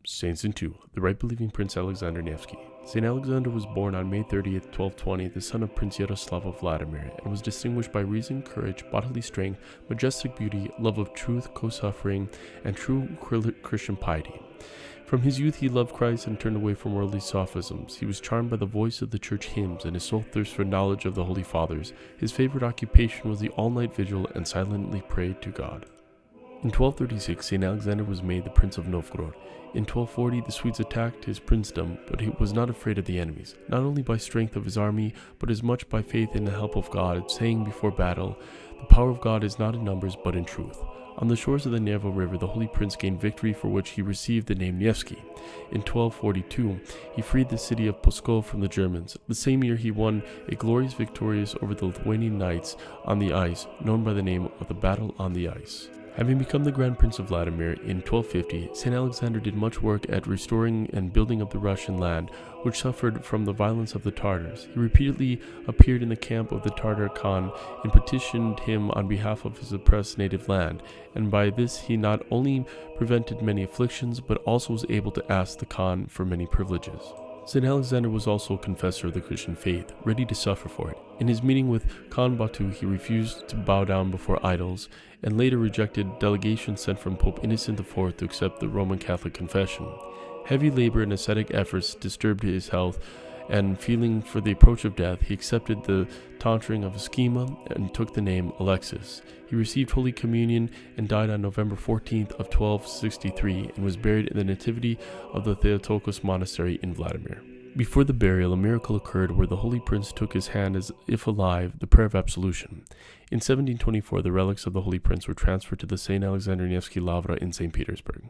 Saints in 2. The right-believing Prince Alexander Nevsky. Saint Alexander was born on May 30th, 1220, the son of Prince Yaroslav of Vladimir, and was distinguished by reason, courage, bodily strength, majestic beauty, love of truth, co-suffering, and true Christian piety. From his youth he loved Christ and turned away from worldly sophisms. He was charmed by the voice of the church hymns and his sole thirst for knowledge of the Holy Fathers. His favorite occupation was the all-night vigil and silently prayed to God. In 1236, St. Alexander was made the Prince of Novgorod. In 1240, the Swedes attacked his princedom, but he was not afraid of the enemies, not only by strength of his army, but as much by faith in the help of God, saying before battle, "The power of God is not in numbers, but in truth." On the shores of the Neva River, the Holy Prince gained victory for which he received the name Nevsky. In 1242, he freed the city of Pskov from the Germans. The same year, he won a glorious victory over the Lithuanian knights on the ice, known by the name of the Battle on the Ice. Having become the Grand Prince of Vladimir in 1250, St. Alexander did much work at restoring and building up the Russian land, which suffered from the violence of the Tartars. He repeatedly appeared in the camp of the Tartar Khan and petitioned him on behalf of his oppressed native land, and by this he not only prevented many afflictions, but also was able to ask the Khan for many privileges. St. Alexander was also a confessor of the Christian faith, ready to suffer for it. In his meeting with Khan Batu, he refused to bow down before idols, and later rejected delegations sent from Pope Innocent IV to accept the Roman Catholic confession. Heavy labor and ascetic efforts disturbed his health, and feeling for the approach of death, he accepted the tonsure of a schema and took the name Alexis. He received Holy Communion and died on November 14th of 1263 and was buried in the Nativity of the Theotokos Monastery in Vladimir. Before the burial, a miracle occurred where the Holy Prince took his hand as if alive, the prayer of absolution. In 1724, the relics of the Holy Prince were transferred to the St. Alexander Nevsky Lavra in St. Petersburg.